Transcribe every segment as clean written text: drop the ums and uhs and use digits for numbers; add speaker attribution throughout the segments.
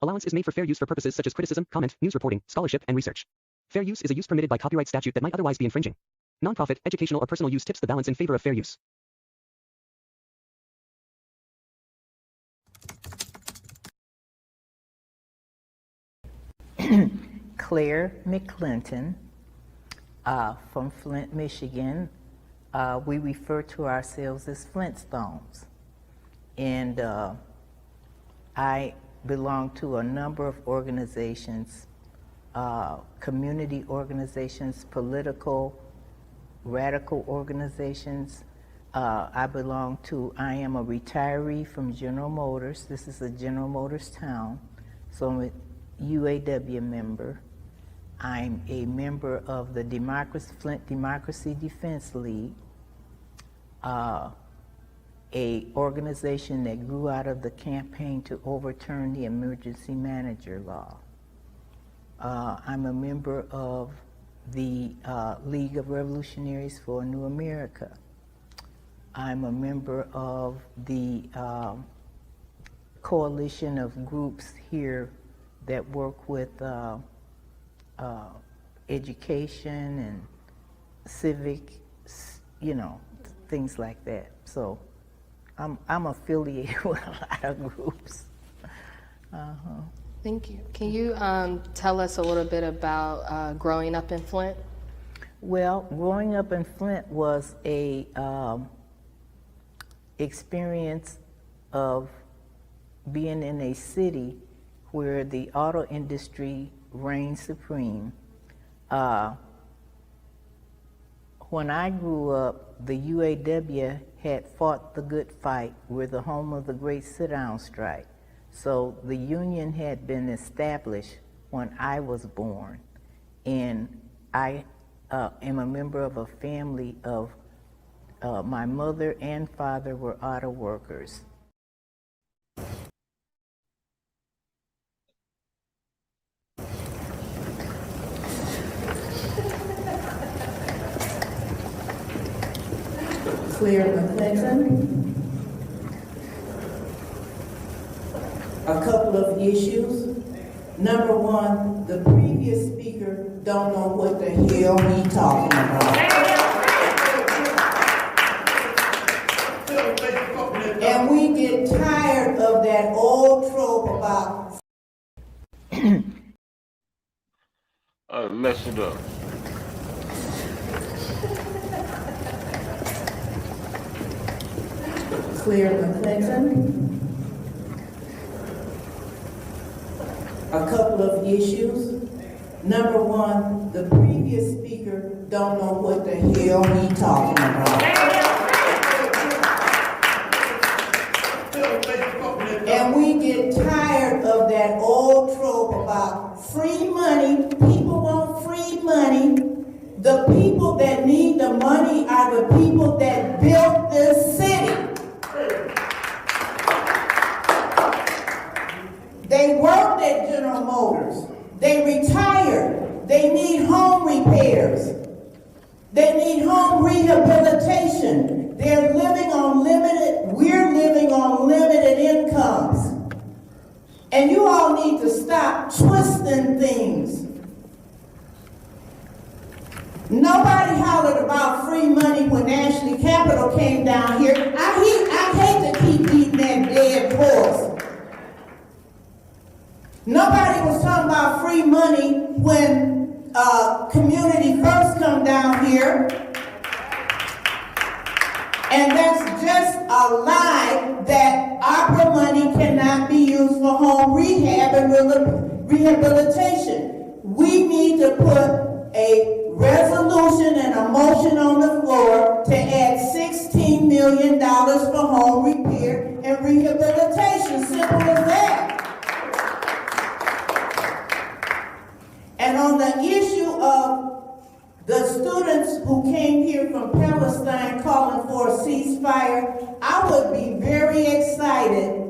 Speaker 1: Allowance is made for fair use for purposes such as criticism, comment, news reporting, scholarship, and research. Fair use is a use permitted by copyright statute that might otherwise be infringing. Nonprofit, educational, or personal use tips the balance in favor of fair use.
Speaker 2: Clare McClinton from Flint, Michigan. We refer to ourselves as Flintstones. And I belong to a number of organizations, community organizations, political, radical organizations. I am a retiree from General Motors. This is a General Motors town, so I'm a UAW member. I'm a member of the Flint Democracy Defense League, a organization that grew out of the campaign to overturn the emergency manager law. I'm a member of the League of Revolutionaries for a New America. I'm a member of the coalition of groups here that work with education and civic, things like that. So I'm affiliated with a lot of groups.
Speaker 3: Thank you. Can you tell us a little bit about growing up in Flint?
Speaker 2: Well, growing up in Flint was a experience of being in a city where the auto industry reigned supreme. When I grew up, the UAW had fought the good fight. We're the home of the great sit-down strike. So the union had been established when I was born. And I am a member of a family of, my mother and father were auto workers.
Speaker 4: Clare McClinton. A couple of issues. Number one, the previous speaker don't know what the hell he talking about. And we get tired of that old trope about
Speaker 5: mess it up.
Speaker 4: Clare McClinton. A couple of issues. Number one, the previous speaker don't know what the hell he talking about. And we get tired of that old trope about free money. People want free money. The people that need the money are the people that built this city. They worked at General Motors. They retired. They need home repairs. They need home rehabilitation. They're living on we're living on limited incomes. And you all need to stop twisting things. Nobody hollered about free money when Ashley Capital came down here. I hate to keep beating that dead horse. Nobody was talking about free money when Community First come down here. And that's just a lie that ARPA money cannot be used for home rehab and rehabilitation. We need to put a resolution and a motion on the floor to add $16 million for home repair and rehabilitation. Simple as that. And on the issue of the students who came here from Palestine calling for a ceasefire, I would be very excited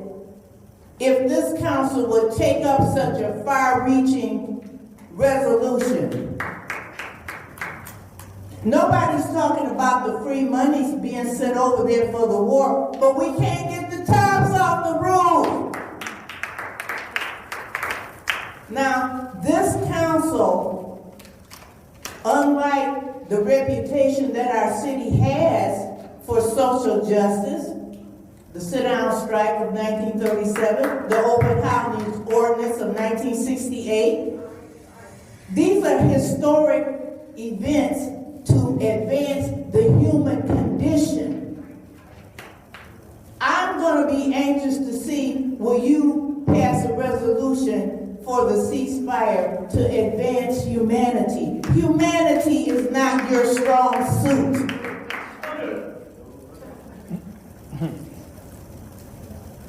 Speaker 4: if this council would take up such a far-reaching resolution. Nobody's talking about the free monies being sent over there for the war, but we can't get the tubs off the roof. Now, this council, unlike the reputation that our city has for social justice, the sit-down strike of 1937, the open housing ordinance of 1968, these are historic events to advance the human condition. I'm going to be anxious to see, will you pass a resolution for the ceasefire to advance humanity? Humanity is not your strong suit.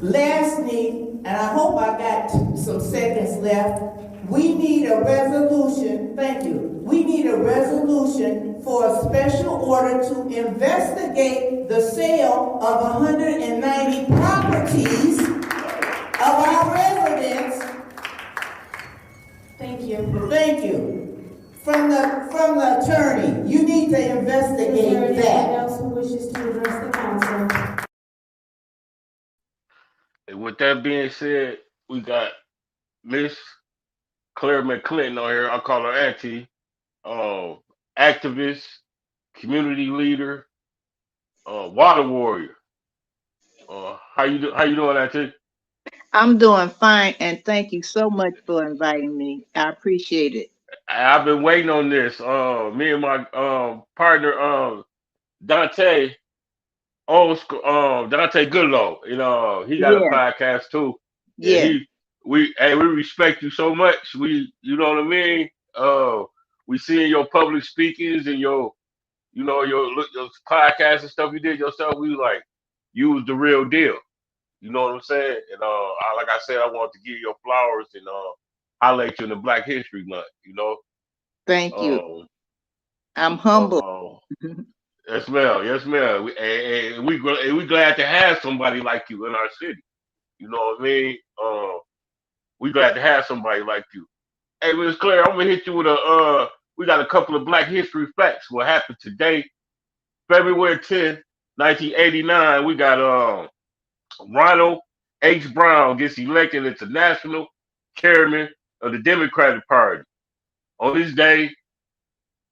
Speaker 4: Lastly, and I hope I got some seconds left, we need a resolution, thank you, we need a resolution for a special order to investigate the sale of 190 properties of our residents.
Speaker 3: Thank you.
Speaker 4: Thank you. From the attorney, you need to
Speaker 5: Is there
Speaker 4: investigate
Speaker 5: anyone
Speaker 4: that.
Speaker 5: else who wishes to address the council?
Speaker 6: And with that being said, we got Miss Clare McClinton on here. I call her Auntie. Activist, community leader, water warrior. How you doing, Auntie?
Speaker 2: I'm doing fine, and thank you so much for inviting me. I appreciate it.
Speaker 6: I've been waiting on this. Me and my partner Dante, old school, Dante Goodlow. He got a
Speaker 2: Yeah,
Speaker 6: podcast too. And
Speaker 2: yeah.
Speaker 6: we respect you so much. You know what I mean? We seeing your public speakings and your podcast and stuff you did yourself. We like, you was the real deal. You know what I'm saying? And like I said, I want to give you your flowers and highlight you in the Black History Month.
Speaker 2: Thank you.
Speaker 6: Um,
Speaker 2: I'm humble.
Speaker 6: yes, ma'am. Yes, ma'am. We glad to have somebody like you in our city. You know what I mean? We glad to have somebody like you. Hey, Miss Claire, I'm gonna hit you with we got a couple of Black History facts. What happened today, February 10th, 1989? We got Ronald H. Brown gets elected as the national chairman of the Democratic Party. On this day,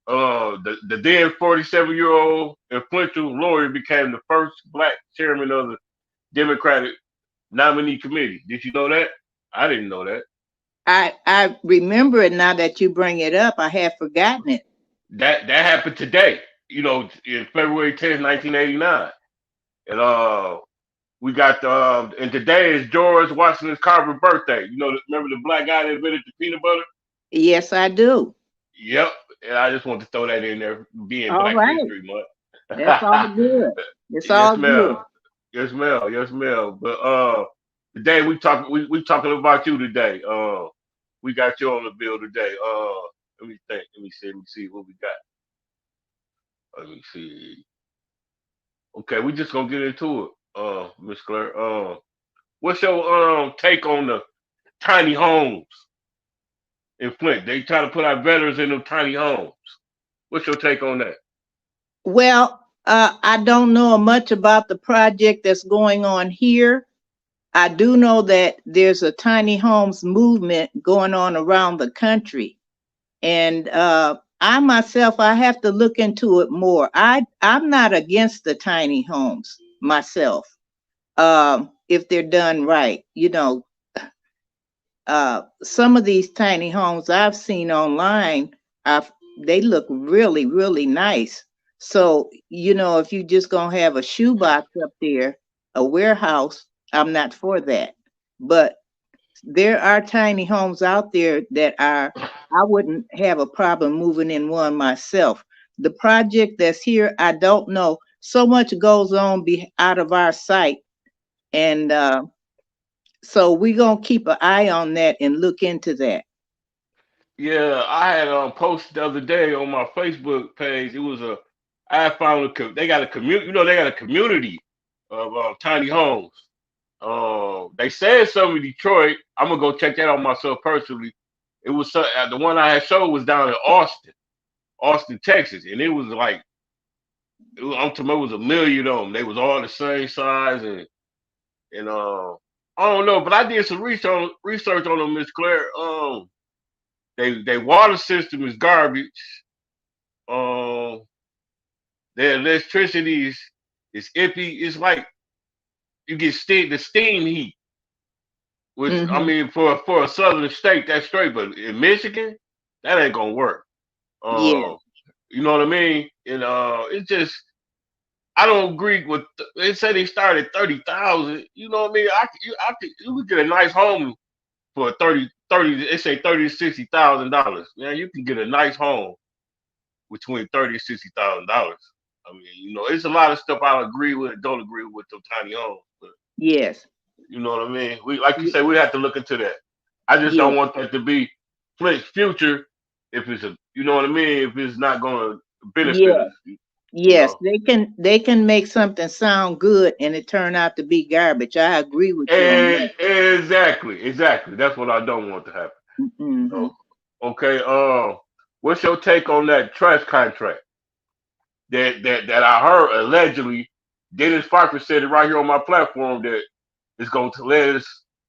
Speaker 6: the then 47-year-old influential lawyer became the first Black chairman of the Democratic nominee committee. Did you know that? I didn't know that.
Speaker 2: I remember it now that you bring it up. I had forgotten it.
Speaker 6: That happened today. In February 10th, 1989. And we got and today is George Washington Carver's birthday. Remember the black guy that invented the peanut butter?
Speaker 2: Yes, I do.
Speaker 6: Yep. And I just want to throw that in there, being
Speaker 2: All
Speaker 6: Black
Speaker 2: right.
Speaker 6: History Month.
Speaker 2: That's all good. It's
Speaker 6: Yes,
Speaker 2: all
Speaker 6: ma'am.
Speaker 2: good.
Speaker 6: Yes, ma'am. Yes, ma'am. But today we talking about you today. We got you on the bill today. Let me think. Let me see what we got. Let me see. Okay, we just gonna get into it. Miss Claire. What's your take on the tiny homes in Flint? They try to put our veterans in them tiny homes. What's your take on that?
Speaker 2: Well, I don't know much about the project that's going on here. I do know that there's a tiny homes movement going on around the country. And I myself, I have to look into it more. I'm not against the tiny homes myself, if they're done right. Some of these tiny homes I've seen online, they look really, really nice. So, if you just gonna have a shoebox up there, a warehouse, I'm not for that. But there are tiny homes out there that I wouldn't have a problem moving in one myself. The project that's here, I don't know. So much goes on out of our sight. And so we're going to keep an eye on that and look into that.
Speaker 6: Yeah, I had posted the other day on my Facebook page. I found they got a community. They got a community of tiny homes. They said some in Detroit. I'm gonna go check that out myself personally. It was the one I had showed was down in Austin, Texas, and it was like I'm talking about it was a million of them. They was all the same size and I don't know, but I did some research on them, Miss Claire. They water system is garbage. Their electricity is iffy. It's like you get the steam heat, which I
Speaker 2: Mm-hmm.
Speaker 6: mean for a southern state that's straight, but in Michigan that ain't gonna work.
Speaker 2: Yeah.
Speaker 6: You know what I mean? And it's just I don't agree with. They say they started 30,000. You know what I mean? You could get a nice home for 30. They say $30,000 to $60,000. Man, you can get a nice home between $30,000 and $60,000. I mean, it's a lot of stuff I agree with and don't agree with the tiny homes. But
Speaker 2: Yes.
Speaker 6: you know what I mean? We like you
Speaker 2: Ye-
Speaker 6: say, we have to look into that. I just
Speaker 2: Yeah.
Speaker 6: don't want that to be Flint's future if it's you know what I mean? If it's not going to benefit
Speaker 2: Yeah.
Speaker 6: us, you
Speaker 2: Yes.
Speaker 6: know.
Speaker 2: They can make something sound good and it turn out to be garbage. I agree with you on that.
Speaker 6: Exactly. That's what I don't want to happen.
Speaker 2: Mm-hmm.
Speaker 6: So, okay. What's your take on that trash contract that I heard allegedly? Dennis Pfeiffer said it right here on my platform that it's going to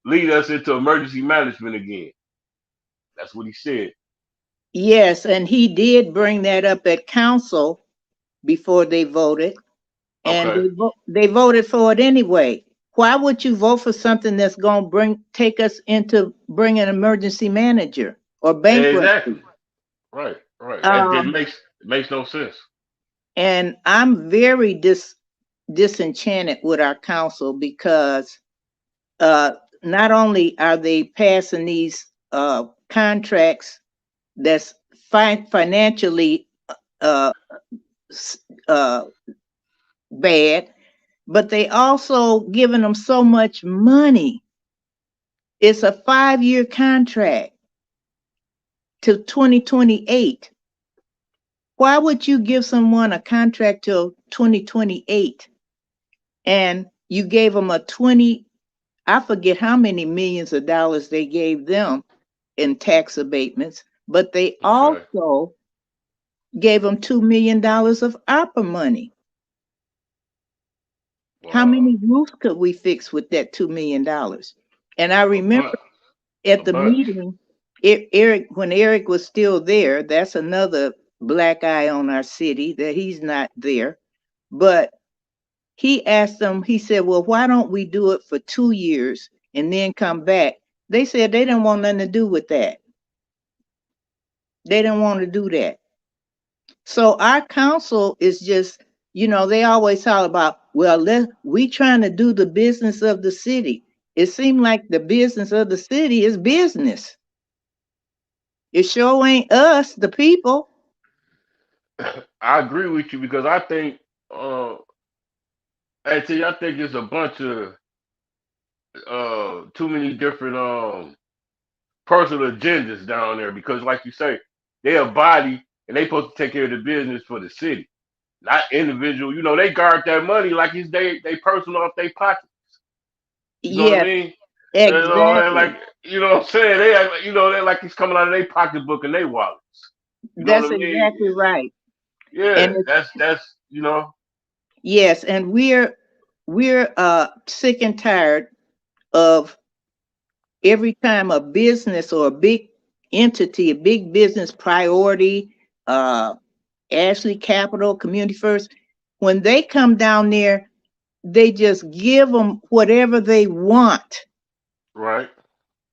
Speaker 6: lead us into emergency management again. That's what he said.
Speaker 2: Yes, and he did bring that up at council before they voted, and
Speaker 6: Okay.
Speaker 2: they voted for it anyway. Why would you vote for something that's going to take us into bring an emergency manager or bankruptcy?
Speaker 6: Exactly. Right. That
Speaker 2: Um,
Speaker 6: makes no sense.
Speaker 2: and I'm very disenchanted with our council because uh, not only are they passing these contracts that's financially uh, uh, bad, but they also giving them so much money. It's a 5-year contract to 2028. Why would you give someone a contract till 2028 and you gave them I forget how many millions of dollars they gave them in tax abatements, but they
Speaker 6: Okay.
Speaker 2: also gave them $2 million of ARPA money. How
Speaker 6: Wow.
Speaker 2: many roofs could we fix with that $2 million? And I
Speaker 6: A
Speaker 2: remember
Speaker 6: bunch. A
Speaker 2: at the
Speaker 6: bunch.
Speaker 2: meeting, when Eric was still there, that's another black eye on our city that he's not there. But he asked them, he said, well, why don't we do it for 2 years and then come back? They said they didn't want nothing to do with that. They didn't want to do that. So our council is just, they always talk about, well, we trying to do the business of the city. It seemed like the business of the city is business. It sure ain't us, the people.
Speaker 6: I agree with you because I think, uh, actually, I think it's a bunch of too many different personal agendas down there because, like you say, they're a body and they supposed to take care of the business for the city, not individual. They guard that money like it's they personal off their pocket. You know what I
Speaker 2: Yes,
Speaker 6: mean? And
Speaker 2: exactly.
Speaker 6: like what I'm saying, they're like it's coming out of their pocketbook and their wallets. You know
Speaker 2: That's
Speaker 6: what I mean?
Speaker 2: exactly right.
Speaker 6: Yeah,
Speaker 2: And
Speaker 6: that's.
Speaker 2: yes, and we're sick and tired of every time a business or a big entity, a big business priority, Ashley Capital, Community First, when they come down there, they just give them whatever they want.
Speaker 6: Right.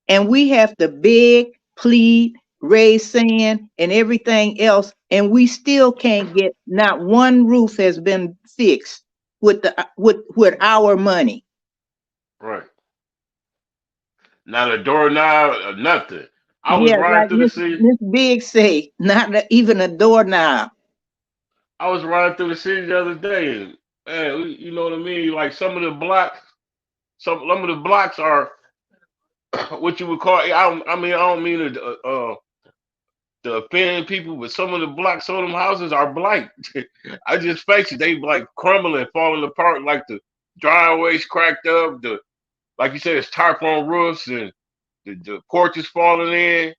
Speaker 2: And we have to beg, plead, raise sand and everything else. And we still can't get, not one roof has been fixed with our money.
Speaker 6: Right. Not a doorknob or nothing. I was
Speaker 2: Yeah,
Speaker 6: riding
Speaker 2: like
Speaker 6: through the city.
Speaker 2: Miss Big say, not even a doorknob.
Speaker 6: I was riding through the city the other day, and man, you know what I mean. Like some of the blocks are what you would call. I don't mean to offend people, but some of the blocks, some of them houses are blight. I just face it. They like crumbling, falling apart. Like the driveways cracked up. Like you said, it's tarp on roofs and the porches falling in.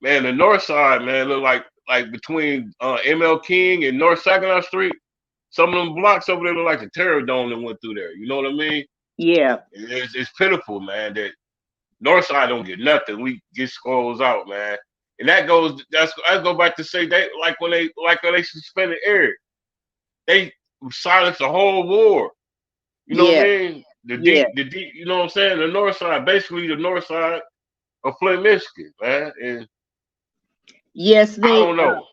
Speaker 6: Man, the north side, man, look like between ML King and North Saginaw Street. Some of them blocks over there look like the terror dome that went through there. You know what I mean?
Speaker 2: Yeah,
Speaker 6: It's pitiful, man. That north side don't get nothing. We get scrolls out, man. And that goes back to say they like when they suspended Eric, they silenced the whole war. You know what I
Speaker 2: Yeah,
Speaker 6: mean?
Speaker 2: yeah.
Speaker 6: The deep, you know what I'm saying? The north side, basically the north side of Flint, Michigan, man. And
Speaker 2: Yes,
Speaker 6: I don't know.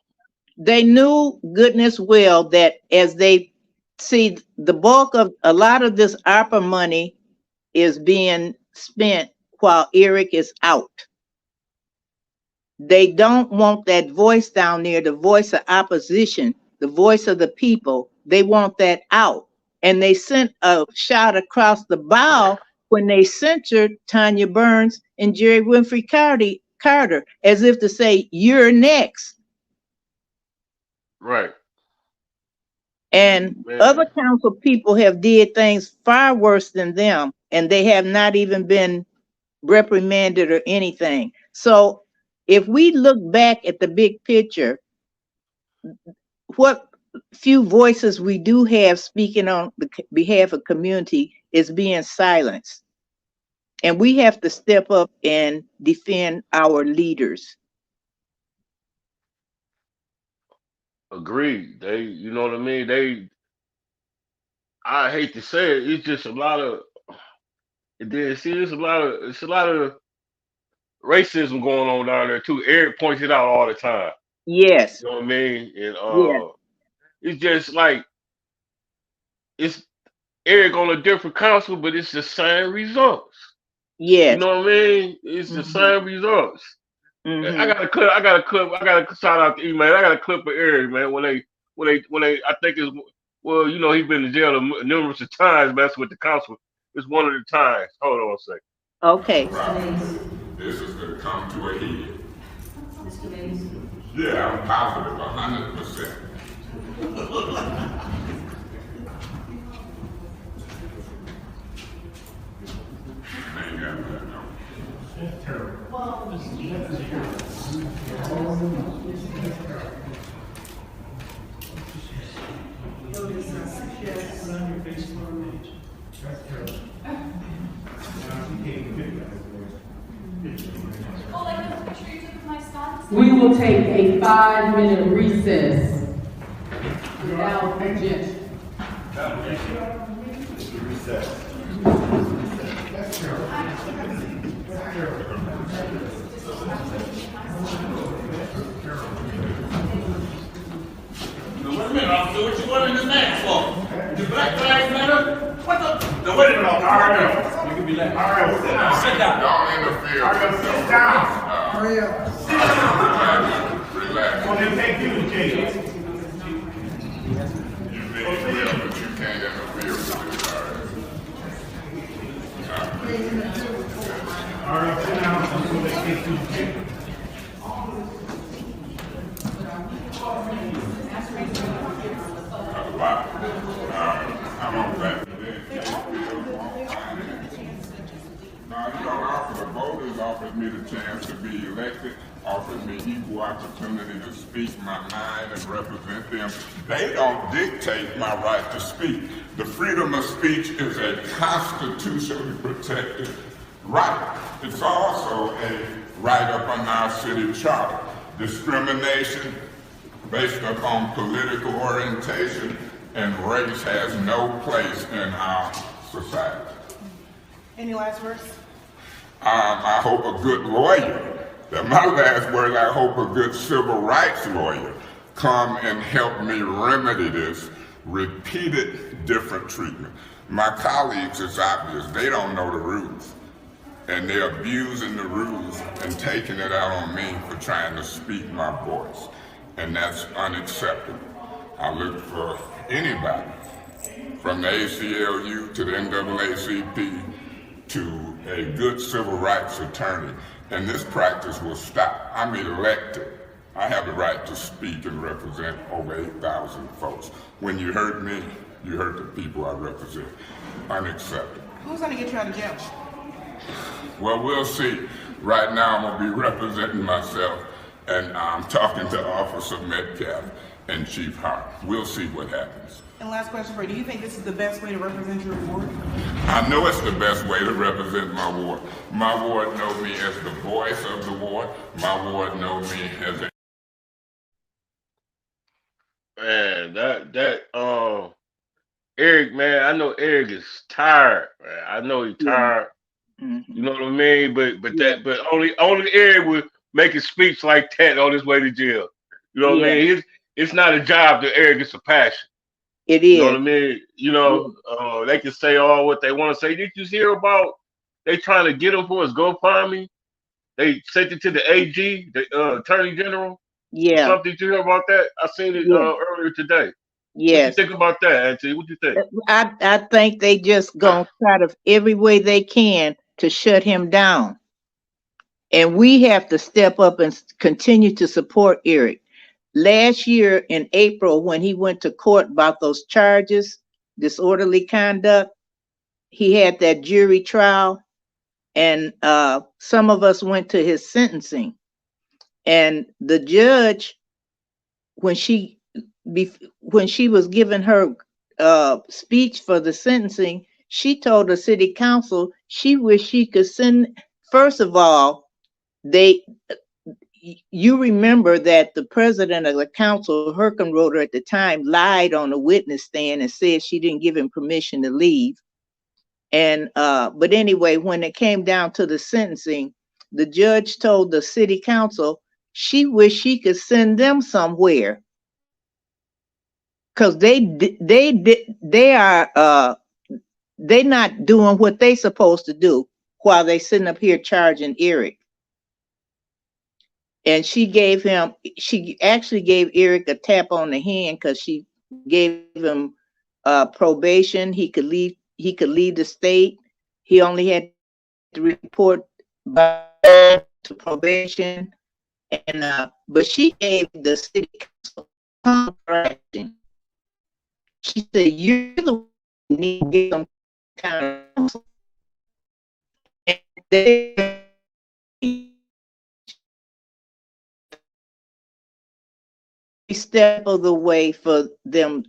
Speaker 2: they knew goodness well that as they see the bulk of a lot of this ARPA money is being spent while Eric is out. They don't want that voice down there, the voice of opposition, the voice of the people. They want that out. And they sent a shot across the bow when they censored Tanya Burns and Jerry Winfrey Carter, as if to say, you're next.
Speaker 6: Right.
Speaker 2: And
Speaker 6: Man.
Speaker 2: other council people have did things far worse than them, and they have not even been reprimanded or anything. So if we look back at the big picture, what few voices we do have speaking on the behalf of community is being silenced. And we have to step up and defend our leaders.
Speaker 6: Agreed. They, you know what I mean? I hate to say it, it's just a lot of, and then see, it's a lot of racism going on down there too. Eric points it out all the time.
Speaker 2: Yes.
Speaker 6: You know what I mean? And
Speaker 2: Yes.
Speaker 6: it's just like it's Eric on a different council, but it's the same results.
Speaker 2: Yes.
Speaker 6: You know what I mean? It's the same results.
Speaker 2: Mhm.
Speaker 6: I got a clip. I got to shout out the email. I got a clip of Eric, man. When they, I think it's, well, you know, he's been in jail numerous of times. That's with the council. It's one of the times. Hold on a second.
Speaker 2: Okay.
Speaker 7: This is going to come to a head. Yeah, I'm positive, 100%. Ain't got that, no.
Speaker 5: That's terrible.
Speaker 8: We will take a 5-minute recess without objection.
Speaker 9: Wait a minute, officer, what you wearing this mask for? The Black Lives Matter? What the? No, wait a minute, officer. All right, you can be like, all right, sit down. Sit down.
Speaker 7: Don't interfere.
Speaker 9: All right, sit down.
Speaker 7: Hurry up. Relax.
Speaker 9: Well, then take you to jail.
Speaker 7: You may well, but you can't interfere with this,
Speaker 9: All right, sit down. I'm going to take you to jail.
Speaker 7: I'm on that. Now, you know, the voters offered me the chance to be elected, offered me equal opportunity to speak my mind and represent them. They don't dictate my right to speak. The freedom of speech is a constitutionally protected right. It's also a right up on our city charter. Discrimination based upon political orientation and race has no place in our society.
Speaker 5: Any last words?
Speaker 7: I hope a good lawyer, my last word, I hope a good civil rights lawyer come and help me remedy this repeated different treatment. My colleagues, it's obvious, they don't know the rules. And they're abusing the rules and taking it out on me for trying to speak my voice. And that's unacceptable. I look for anybody, from the ACLU to the NAACP to a good civil rights attorney, and this practice will stop. I'm elected. I have the right to speak and represent over 8,000 folks. When you hurt me, you hurt the people I represent. Unacceptable.
Speaker 5: Who's gonna get you out of jail?
Speaker 7: Well, we'll see. Right now, I'm gonna be representing myself, and I'm talking to Officer Metcalf, in Chief Hart. We'll see what happens.
Speaker 5: And last question for you, do you think this is the best way to represent your ward?
Speaker 7: I know it's the best way to represent my ward. My ward knows me as the voice of the ward. My ward knows me as a...
Speaker 6: Man, Eric, man, I know Eric is tired, man. I know he's tired.
Speaker 2: Mm-hmm.
Speaker 6: You know what I mean? But only Eric would make a speech like that on his way to jail. You know what I mean? It's not a job to Eric, it's a passion.
Speaker 2: It is.
Speaker 6: You know what I mean? You know, they can say all what they want to say. Did you hear about they trying to get him for his GoFundMe? They sent it to the AG, the Attorney General.
Speaker 2: Yeah.
Speaker 6: Something. Did you hear about that? I seen it earlier today.
Speaker 2: Yes.
Speaker 6: What you think about that, Auntie? What you think?
Speaker 2: I think they just gonna try to every way they can to shut him down. And we have to step up and continue to support Eric. Last year in April, when he went to court about those charges, disorderly conduct, he had that jury trial, and some of us went to his sentencing. And the judge, when she was giving her speech for the sentencing, she told the city council she wished she could send, first of all, you remember that the president of the council, Herkenroder at the time, lied on the witness stand and said she didn't give him permission to leave. And but anyway, when it came down to the sentencing, the judge told the city council she wished she could send them somewhere, because they're not doing what they supposed to do while they sitting up here charging Eric. And she actually gave Eric a tap on the hand, because she gave him probation. He could leave the state. He only had to report back to probation. And but she gave the city council contracting. She said, "You're the one who need to get some kind of counsel." And they step of the way for them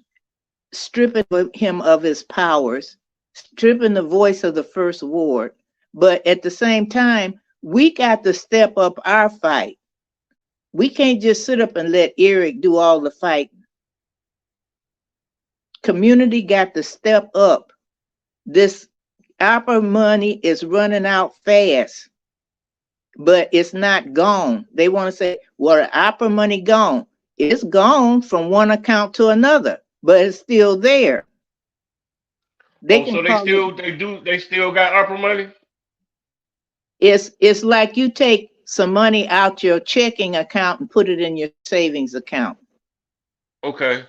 Speaker 2: stripping him of his powers, stripping the voice of the first ward. But at the same time, we got to step up our fight. We can't just sit up and let Eric do all the fighting. Community got to step up. This ARPA money is running out fast, but it's not gone. They want to say, well, the ARPA money gone. It's gone from one account to another, but it's still there. They still got
Speaker 6: ARPA money?
Speaker 2: It's like you take some money out your checking account and put it in your savings account.
Speaker 6: Okay.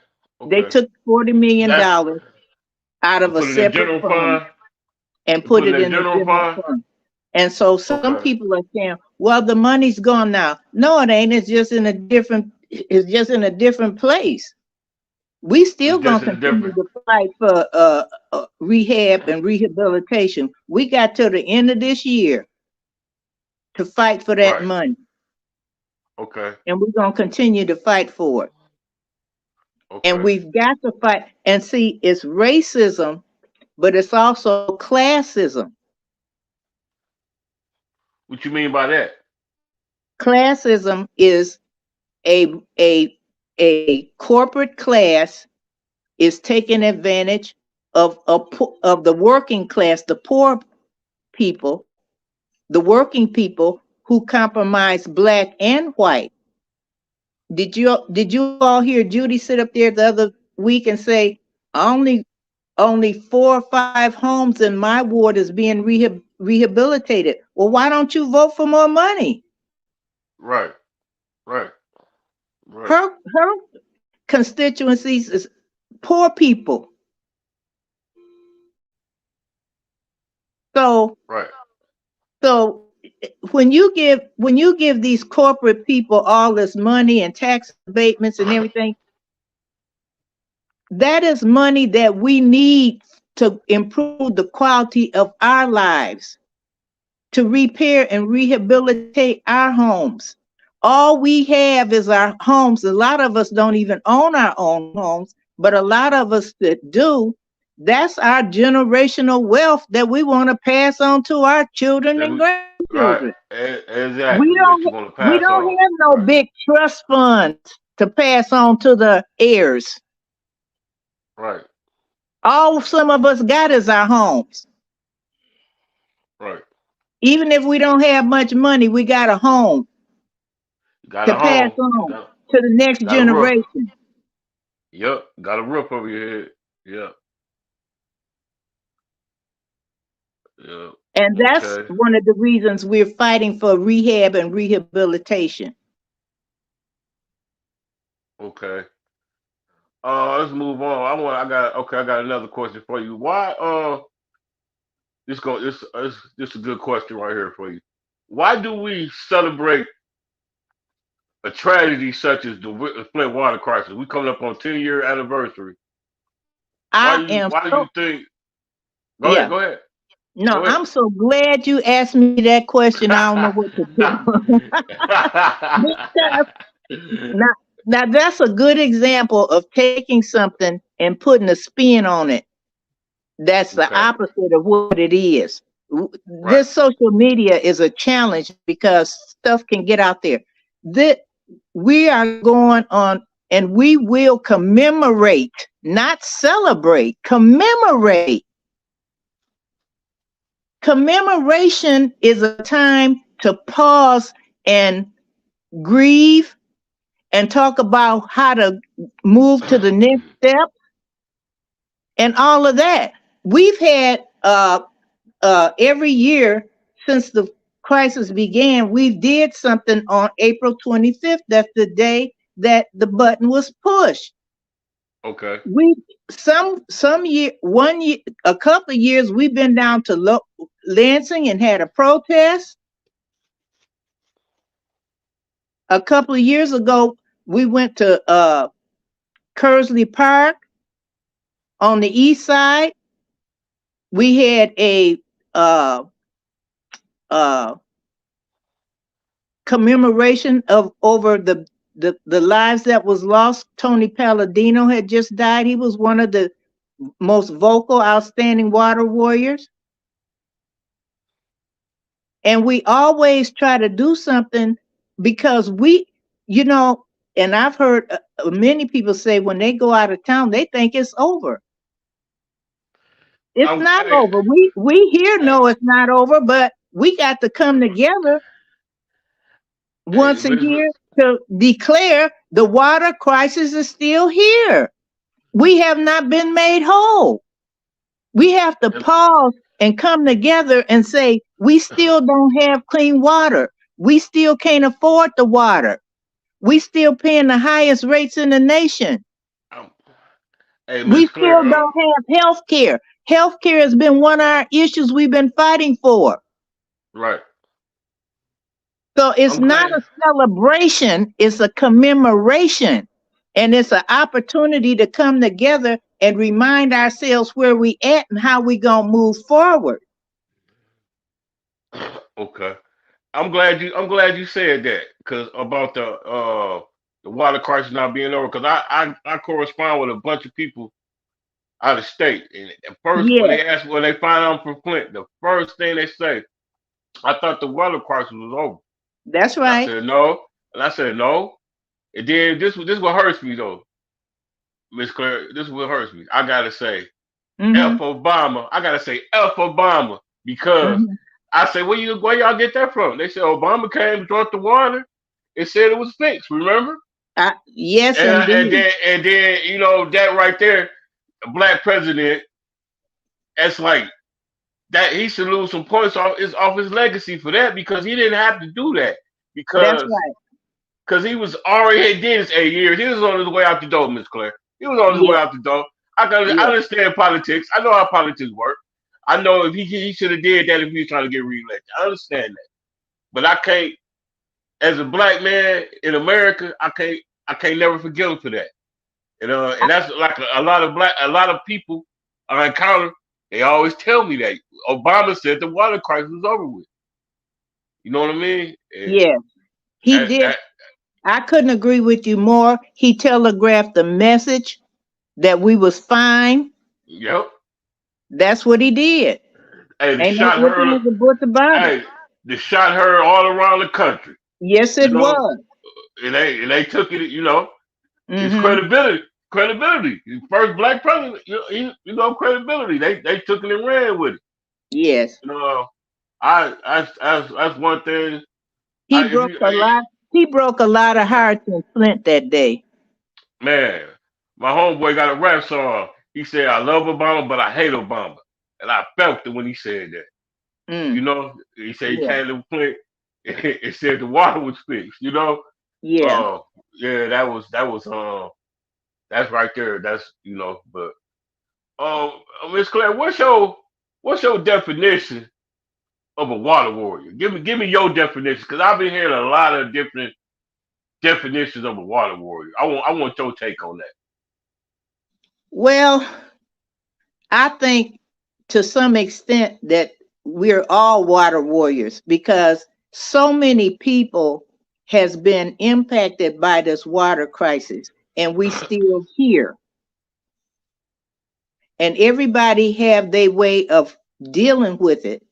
Speaker 2: They took $40 million out of a separate fund and put it in the general fund. And so some people are saying, well, the money's gone now. No, it ain't. It's just in a different place. We still gonna continue to fight for rehab and rehabilitation. We got till the end of this year to fight for that money.
Speaker 6: Okay.
Speaker 2: And we're gonna continue to fight for it.
Speaker 6: Okay.
Speaker 2: And we've got to fight. And see, it's racism, but it's also classism.
Speaker 6: What you mean by that?
Speaker 2: Classism is a corporate class is taking advantage of the working class, the poor people, the working people who compromise black and white. Did you all hear Judy sit up there the other week and say only 4 or 5 homes in my ward is being rehabilitated? Well, why don't you vote for more money?
Speaker 6: Right.
Speaker 2: Her constituencies is poor people. So when you give these corporate people all this money and tax abatements and everything, that is money that we need to improve the quality of our lives, to repair and rehabilitate our homes. all we have is our homes. A lot of us don't even own our own homes, but a lot of us that do, that's our generational wealth that we want to pass on to our children and
Speaker 6: Right.
Speaker 2: grandchildren.
Speaker 6: Exactly.
Speaker 2: We
Speaker 6: That you want to pass
Speaker 2: don't
Speaker 6: on.
Speaker 2: have no
Speaker 6: Right.
Speaker 2: big trust funds to pass on to the heirs.
Speaker 6: Right.
Speaker 2: All some of us got is our homes.
Speaker 6: Right.
Speaker 2: Even if we don't have much money, we got a home
Speaker 6: Got
Speaker 2: to
Speaker 6: a
Speaker 2: pass
Speaker 6: home.
Speaker 2: on
Speaker 6: Got
Speaker 2: to the next
Speaker 6: a roof.
Speaker 2: generation.
Speaker 6: Yep. Got a roof over your head. Yep. Yep.
Speaker 2: And that's
Speaker 6: Okay.
Speaker 2: one of the reasons we're fighting for rehab and rehabilitation.
Speaker 6: Okay. Let's move on. I got another question for you. Why this is a good question right here for you. Why do we celebrate a tragedy such as the Flint water crisis? We coming up on 10-year anniversary.
Speaker 2: I am
Speaker 6: Why do
Speaker 2: so
Speaker 6: you think
Speaker 2: yeah.
Speaker 6: go ahead.
Speaker 2: No,
Speaker 6: Go ahead.
Speaker 2: I'm so glad you asked me that question. I don't know what to do. Because now that's a good example of taking something and putting a spin on it. That's the
Speaker 6: Okay.
Speaker 2: opposite of what it is.
Speaker 6: Right.
Speaker 2: This social media is a challenge because stuff can get out there. We are going on, and we will commemorate, not celebrate, commemorate. Commemoration is a time to pause and grieve and talk about how to move to the next step and all of that. We've had every year since the crisis began, we did something on April 25th. That's the day that the button was pushed.
Speaker 6: Okay.
Speaker 2: We some year, one year, a couple of years, we've been down to Lansing and had a protest. A couple of years ago, we went to Kersley Park on the east side. We had a commemoration of over the lives that was lost. Tony Palladino had just died. He was one of the most vocal, outstanding water warriors. And we always try to do something because and I've heard many people say when they go out of town, they think it's over. It's not over. We here know it's not over, but we got to come together once a year to declare the water crisis is still here. We have not been made whole. We have to pause and come together and say, we still don't have clean water. We still can't afford the water. We still paying the highest rates in the nation. We still don't have health care. Health care has been one of our issues we've been fighting for.
Speaker 6: Right.
Speaker 2: So it's not a celebration, it's a commemoration. And it's an opportunity to come together and remind ourselves where we at and how we gonna move forward.
Speaker 6: Okay. I'm glad you said that, because about the water crisis not being over, because I correspond with a bunch of people out of state, and at first when they find out I'm from Flint, the first thing they say, I thought the water crisis was over.
Speaker 2: That's right.
Speaker 6: I said no, and then this what hurts me though, Miss Clare. This is what hurts me. I gotta say, F Obama. I gotta say F Obama, because I say, where y'all get that from? They said Obama came, brought the water, and said it was fixed. Remember?
Speaker 2: Yes,
Speaker 6: indeed. And then that right there, a black president. It's like that. He should lose some points off his legacy for that, because he didn't have to do that.
Speaker 2: That's right.
Speaker 6: Because he was already did his 8 years. He was on his way out the door, Miss Clare. He was on his way out the door. I understand politics. I know how politics work. I know if he should have did that if he was trying to get reelected. I understand that. But I can't, as a black man in America, I can't never forgive him for that. And that's like a lot of people I encounter, they always tell me that Obama said the water crisis was over with. You know what I mean?
Speaker 2: Yeah. He did. I couldn't agree with you more. He telegraphed the message that we was fine.
Speaker 6: Yep.
Speaker 2: That's what he did.
Speaker 6: Hey, they
Speaker 2: Ain't no
Speaker 6: shot
Speaker 2: ifs,
Speaker 6: her.
Speaker 2: ands, or buts about it.
Speaker 6: Hey, they shot her all around the country.
Speaker 2: Yes,
Speaker 6: You
Speaker 2: it
Speaker 6: know,
Speaker 2: was.
Speaker 6: and they took it. You know, it's
Speaker 2: Mm-hmm.
Speaker 6: credibility. First black president. You know, credibility. They took it and ran with it.
Speaker 2: Yes.
Speaker 6: You know, that's one thing.
Speaker 2: He broke a lot. He broke a lot of hearts in Flint that day.
Speaker 6: Man, my homeboy got a rap song. He said, "I love Obama, but I hate Obama," and I felt it when he said that. You know, he said he
Speaker 2: Yeah.
Speaker 6: came to Flint and said the water was fixed. You know,
Speaker 2: Yeah.
Speaker 6: yeah, that's right there. That's but Miss Claire, what's your definition of a water warrior? Give me your definition, because I've been hearing a lot of different definitions of a water warrior. I want your take on that.
Speaker 2: Well, I think to some extent that we're all water warriors, because so many people has been impacted by this water crisis, and we still here. And everybody have their way of dealing with it.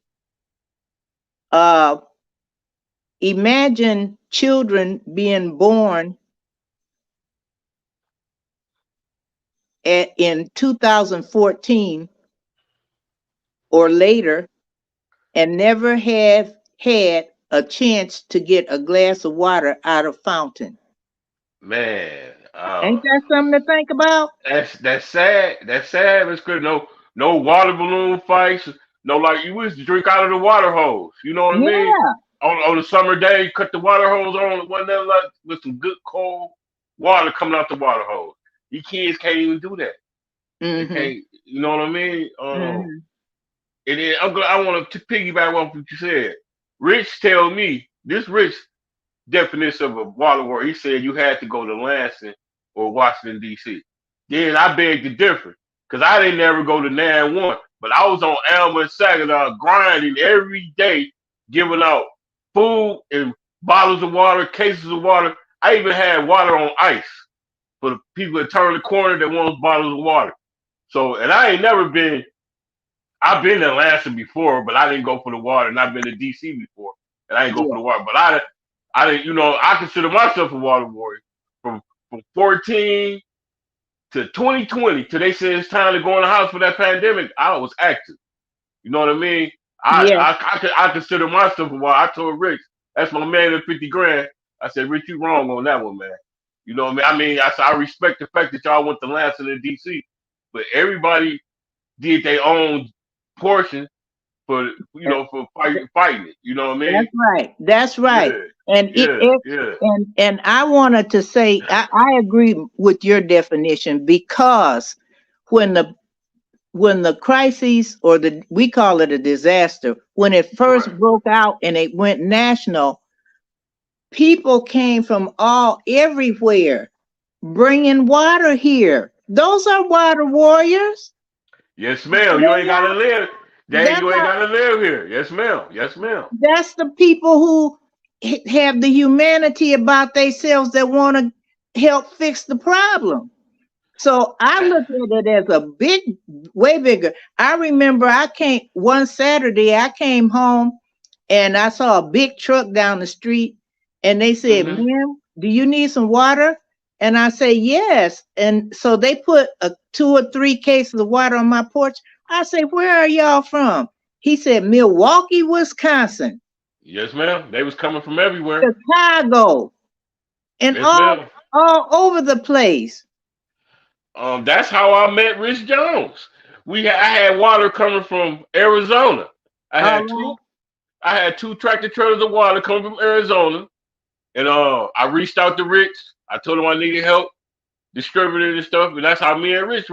Speaker 2: Imagine children being born in 2014 or later and never have had a chance to get a glass of water out of fountain.
Speaker 6: Man,
Speaker 2: ain't that something to think about?
Speaker 6: That's sad. That's sad. It's good. No water balloon fights. No, like you used to drink out of the water hose. You know what I mean?
Speaker 2: Yeah.
Speaker 6: On a summer day, cut the water hose on, one there like with some good cold water coming out the water hose. You kids can't even do that. They can't. You know what I mean? And then I want to piggyback off what you said. Rich tell me this. Rich definition of a water warrior. He said you had to go to Lansing or Washington D.C. Then I beg to differ, because I didn't ever go to Nan one, but I was on Alma and Saginaw grinding every day, giving out food and bottles of water, cases of water. I even had water on ice for the people that turn the corner that wants bottles of water. So, and I ain't never been. I've been to Lansing before, but I didn't go for the water, and I've been to D.C. before, and I didn't go for the water. But I didn't, I consider myself a water warrior from 14 to 2020 till they said it's time to go in the house for that pandemic. I was active. You know what I mean? I consider myself a warrior. I told Rich, that's my man at 50 grand. I said, Rich, you wrong on that one, man. You know what I mean? I said, I respect the fact that y'all went to Lansing and DC, but everybody did their own portion for for fighting it. You know what I mean?
Speaker 2: That's right. That's right.
Speaker 6: Yeah.
Speaker 2: And I wanted to say I agree with your definition, because when the crisis, or we call it a disaster, when it first broke out and it went national, people came from everywhere bringing water here. Those are water warriors.
Speaker 6: Yes, ma'am. You ain't gotta live. You ain't gotta live here. Yes, ma'am. Yes, ma'am.
Speaker 2: That's the people who have the humanity about themselves that want to help fix the problem. So I look at it as a way bigger. I remember one Saturday, I came home and I saw a big truck down the street, and they said, "Ma'am, do you need some water?" And I say, "Yes." And so they put 2 or 3 cases of water on my porch. I say, "Where are y'all from?" He said, "Milwaukee, Wisconsin."
Speaker 6: Yes, ma'am. They was coming from everywhere.
Speaker 2: Chicago. And all over the place.
Speaker 6: That's how I met Rich Jones. I had water coming from Arizona. I had 2 tractor trailers of water coming from Arizona. And I reached out to Rich. I told him I needed help distributing and stuff. And that's how me and Rich,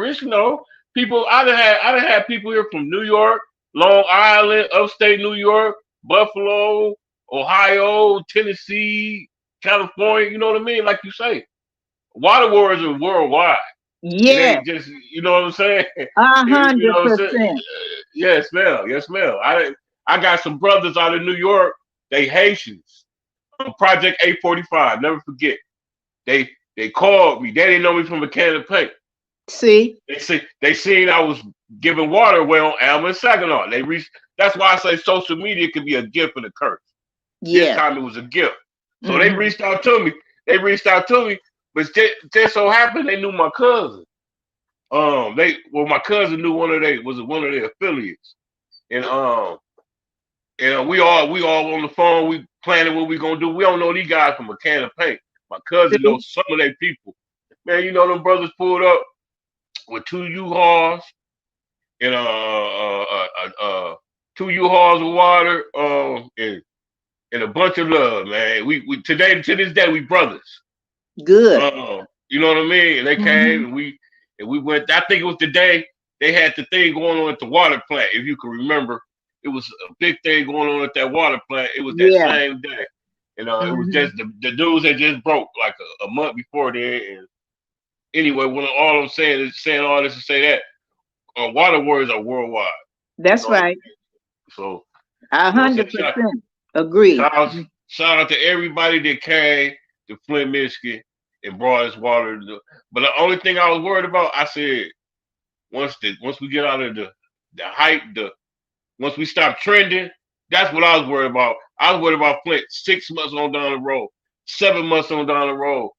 Speaker 6: people, I done had people here from New York, Long Island, upstate New York, Buffalo, Ohio, Tennessee, California. You know what I mean? Like you say, water warriors are worldwide.
Speaker 2: Yeah.
Speaker 6: It ain't just, you know what I'm saying?
Speaker 2: 100%.
Speaker 6: Yes, ma'am. Yes, ma'am. I got some brothers out of New York. They Haitians. Project 845. Never forget. they called me. They didn't know me from a can of paint.
Speaker 10: See?
Speaker 6: They seen I was giving water away on Alma and Saginaw. They reached. That's why I say social media can be a gift and a curse.
Speaker 10: Yeah.
Speaker 6: This time it was a gift. So they reached out to me. But just so happened they knew my cousin. My cousin knew one of their affiliates, and we all on the phone. We planning what we gonna do. We don't know these guys from a can of paint. My cousin knows some of their people. Man, you know them brothers pulled up with 2 U-Hauls and 2 U-Hauls of water, and a bunch of love, man. We to this day we brothers.
Speaker 10: Good.
Speaker 6: You know what I mean? And they came and we went. I think it was the day they had the thing going on at the water plant. If you can remember, it was a big thing going on at that water plant. It was that same day, and it was just the dudes that just broke like a month before then. And anyway, all I'm saying is saying all this to say that water warriors are worldwide.
Speaker 10: That's right.
Speaker 6: So
Speaker 10: 100% agree.
Speaker 6: Shout out to everybody that came to Flint, Michigan, and brought us water. But the only thing I was worried about, I said, once we get out of the hype, once we stop trending, that's what I was worried about. I was worried about Flint 6 months on down the road, 7 months on down the road.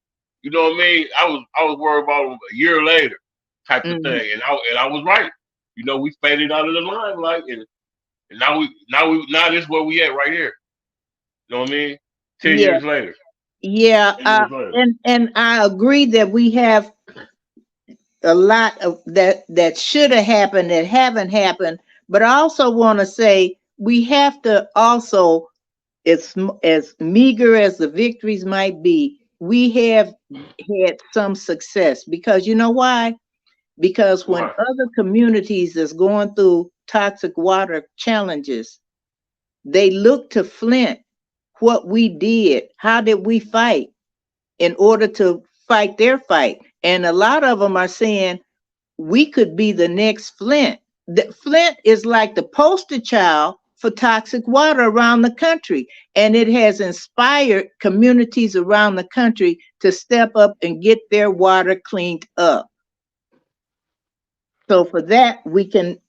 Speaker 6: You know what I mean? I was worried about them a year later, type of thing, and I was right. You know, we faded out of the limelight, and now this is where we at right here. You know what I mean? 10 years later.
Speaker 10: Yeah, and I agree that we have a lot of that should have happened that haven't happened. But I also want to say we have to also, as meager as the victories might be, we have had some success, because you know why? Because when other communities is going through toxic water challenges, they look to Flint. What we did, how did we fight in order to fight their fight? And a lot of them are saying we could be the next Flint. Flint is like the poster child for toxic water around the country, and it has inspired communities around the country to step up and get their water cleaned up. So for that, we can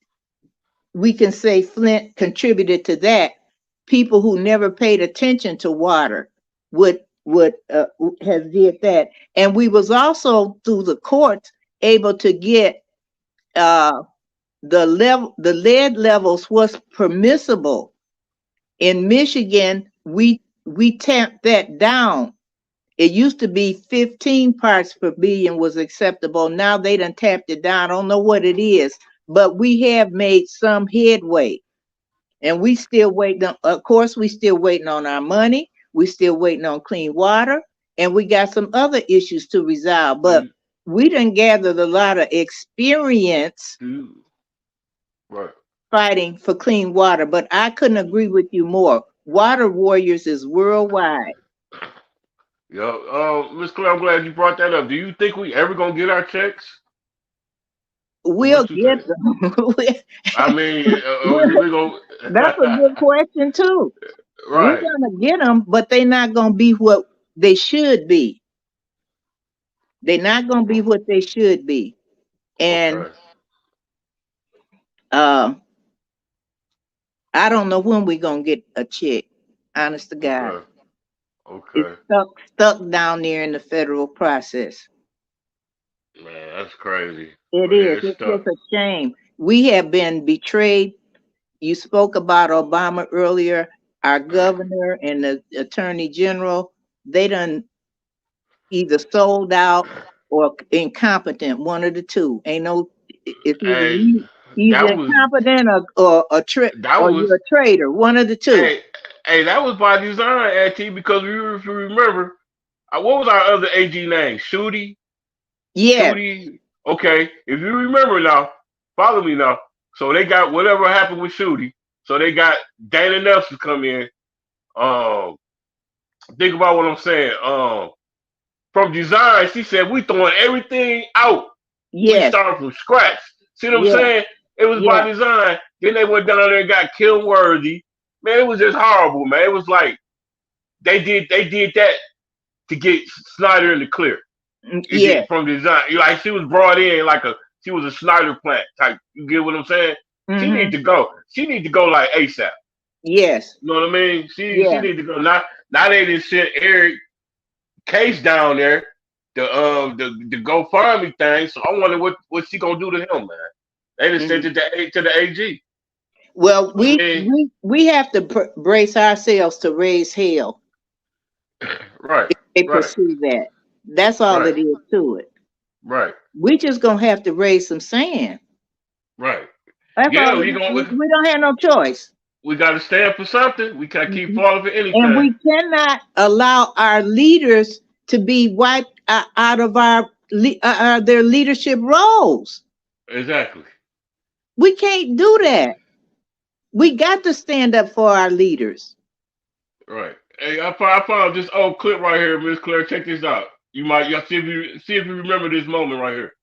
Speaker 10: say Flint contributed to that. People who never paid attention to water would have did that. And we was also through the courts able to get the lead levels was permissible. In Michigan, we tamped that down. It used to be 15 parts per billion was acceptable. Now they done tapped it down. I don't know what it is, but we have made some headway. And we still waiting on, of course, we still waiting on our money. We still waiting on clean water. And we got some other issues to resolve. But we done gathered a lot of experience fighting for clean water. But I couldn't agree with you more. Water warriors is worldwide.
Speaker 6: Miss Clare, I'm glad you brought that up. Do you think we ever gonna get our checks?
Speaker 10: We'll get them.
Speaker 6: I mean, we gonna...
Speaker 10: That's a good question too.
Speaker 6: Right.
Speaker 10: We're gonna get them, but they're not gonna be what they should be. They're not gonna be what they should be. And I don't know when we're gonna get a check. Honest to God.
Speaker 6: Okay.
Speaker 10: It's stuck down there in the federal process.
Speaker 6: Man, that's crazy.
Speaker 10: It is. It's just a shame. We have been betrayed. You spoke about Obama earlier. Our governor and the attorney general, they done either sold out or incompetent, one of the two. Ain't no, it's either he's incompetent or you're a traitor, one of the two.
Speaker 6: Hey, that was by design, Auntie, because if you remember, what was our other AG name? Shooty?
Speaker 10: Yeah.
Speaker 6: Shooty. Okay, if you remember now, follow me now. So they got whatever happened with Shooty. So they got Dana Nelson come in. Think about what I'm saying. From design, she said we throwing everything out.
Speaker 10: Yeah.
Speaker 6: We starting from scratch. See what I'm saying? It was by design. Then they went down there and got Kilworthy. Man, it was just horrible, man. It was like they did that to get Snyder in the clear.
Speaker 10: Yeah.
Speaker 6: From design, like she was brought in like she was a Snyder plant type. You get what I'm saying? She need to go. She need to go like ASAP.
Speaker 10: Yes.
Speaker 6: You know what I mean? She need to go. Now they didn't send Eric Case down there the GoFundMe thing. So I wonder what she gonna do to him, man. They just sent it to the AG.
Speaker 10: Well, we have to brace ourselves to raise hell.
Speaker 6: Right.
Speaker 10: If they pursue that. That's all it is to it.
Speaker 6: Right.
Speaker 10: We just gonna have to raise some sand.
Speaker 6: Right.
Speaker 10: That's all we don't have no choice.
Speaker 6: We got to stand for something. We can't keep falling for anything.
Speaker 10: And we cannot allow our leaders to be wiped out of their leadership roles.
Speaker 6: Exactly.
Speaker 10: We can't do that. We got to stand up for our leaders.
Speaker 6: Right. Hey, I found this old clip right here, Miss Clare. Check this out. Y'all see if you remember this moment right here.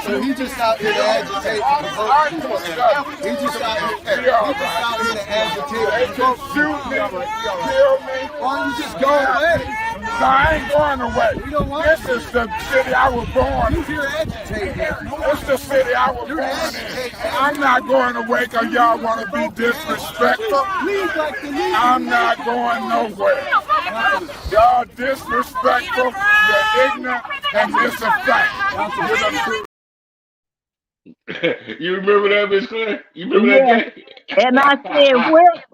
Speaker 11: So he just out here to agitate the vote. He just out here to agitate the vote.
Speaker 12: Shoot me, kill me.
Speaker 11: Why don't you just go away?
Speaker 12: No, I ain't going away. This is the city I was born in.
Speaker 11: You here agitating.
Speaker 12: This is the city I was born in. I'm not going away because y'all want to be disrespectful. I'm not going nowhere. Y'all disrespectful, you're ignorant, and it's a fact.
Speaker 6: You remember that, Miss Clare? You remember that?
Speaker 10: And I said,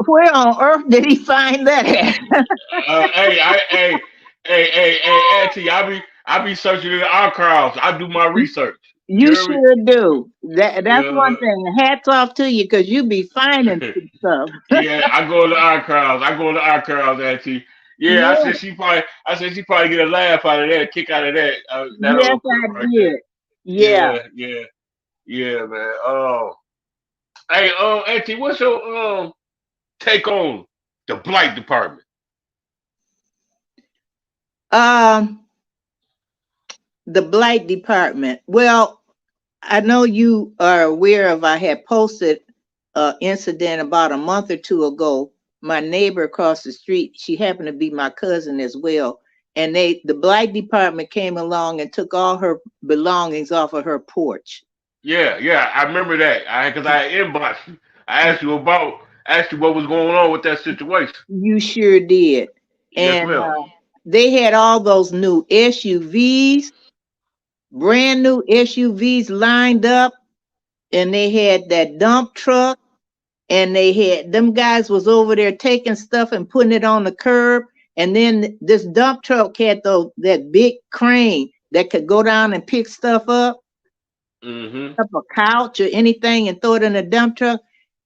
Speaker 10: where on earth did he find that at?
Speaker 6: Hey, Auntie, I be searching in the archives. I do my research.
Speaker 10: You sure do. That's one thing. Hats off to you because you be finding stuff.
Speaker 6: Yeah, I go to the archives. Auntie. Yeah, I said she probably get a laugh out of that, a kick out of that.
Speaker 10: Yes, I did.
Speaker 6: Yeah, man. Hey, Auntie, what's your take on the Blight Department?
Speaker 10: The Blight Department. Well, I know you are aware of. I had posted an incident about a month or two ago. My neighbor across the street, she happened to be my cousin as well, and the Blight Department came along and took all her belongings off of her porch.
Speaker 6: Yeah, I remember that. Because I inboxed you. I asked you what was going on with that situation.
Speaker 10: You sure did.
Speaker 6: Yes,
Speaker 10: and they had all those new SUVs, brand new SUVs lined up, and they had that dump truck, and they had them guys was over there taking stuff and putting it on the curb, and then this dump truck had that big crane that could go down and pick stuff up. Up a couch or anything and throw it in a dump truck.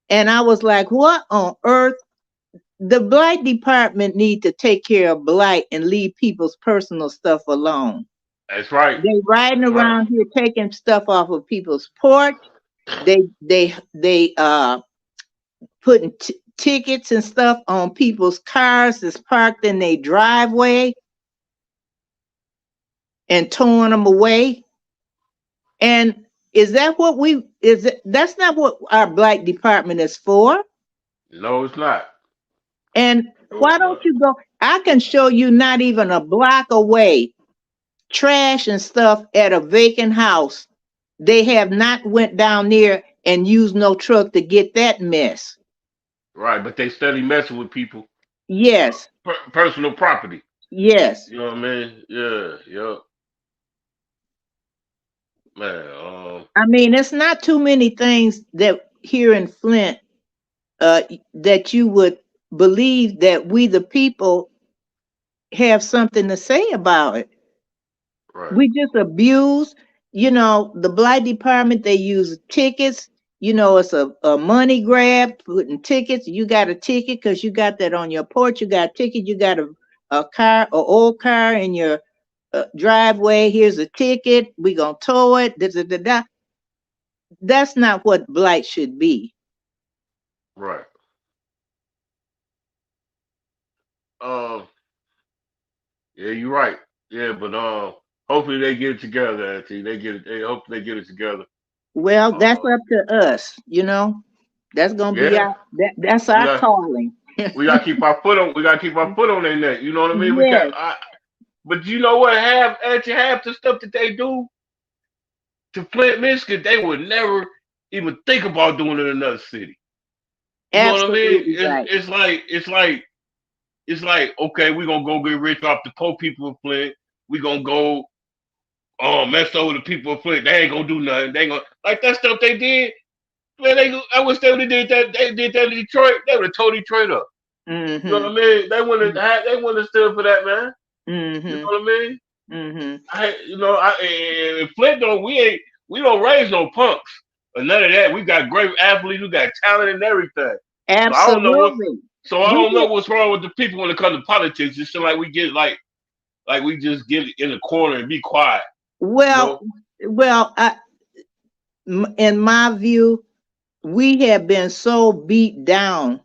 Speaker 10: And I was like, what on earth? The Blight Department need to take care of blight and leave people's personal stuff alone.
Speaker 6: That's right.
Speaker 10: They riding around here taking stuff off of people's porch. They putting tickets and stuff on people's cars that's parked in their driveway and towing them away. And is that what that's not what our Blight Department is for?
Speaker 6: No, it's not.
Speaker 10: And why don't you go? I can show you not even a block away, trash and stuff at a vacant house. They have not went down there and used no truck to get that mess.
Speaker 6: Right, but they steady messing with people.
Speaker 10: Yes.
Speaker 6: Personal property.
Speaker 10: Yes.
Speaker 6: You know what I mean? Yeah. Man,
Speaker 10: I mean, it's not too many things that here in Flint that you would believe that we the people have something to say about it.
Speaker 6: Right.
Speaker 10: We just abuse, the Blight Department, they use tickets, it's a money grab, putting tickets. You got a ticket because you got that on your porch, you got a ticket, you got a car, an old car in your driveway, here's a ticket, we gonna tow it. That's not what blight should be.
Speaker 6: Right. Yeah, you're right. Yeah, but hopefully they get it together, Auntie. They hope they get it together.
Speaker 10: Well, that's up to us, you know. That's gonna be
Speaker 6: Yeah,
Speaker 10: that's
Speaker 6: we
Speaker 10: our
Speaker 6: got
Speaker 10: calling.
Speaker 6: we got to keep our foot on. We got to keep our foot on their neck. You know what I mean? We
Speaker 10: Yes,
Speaker 6: got. But you know what? Half the stuff that they do to Flint, Michigan, they would never even think about doing it in another city. You know what I mean?
Speaker 10: absolutely right.
Speaker 6: It's like okay, we're gonna go get rich off the poor people of Flint. We're gonna go mess over the people of Flint. They ain't gonna do nothing. They ain't gonna like that stuff they did. Man, I wish they would have did that. They did that in Detroit. They would have tore Detroit up.
Speaker 10: Mm-hmm.
Speaker 6: You know what I mean? They wouldn't have stood for that, man.
Speaker 10: Mm-hmm.
Speaker 6: You know what I mean?
Speaker 10: Mm-hmm.
Speaker 6: In Flint though, we don't raise no punks or none of that. We got great athletes, we got talent and everything.
Speaker 10: Absolutely.
Speaker 6: So I don't know what's wrong with the people when it comes to politics. It's just like we get like we just get in the corner and be quiet.
Speaker 10: Well, in my view, we have been so beat down.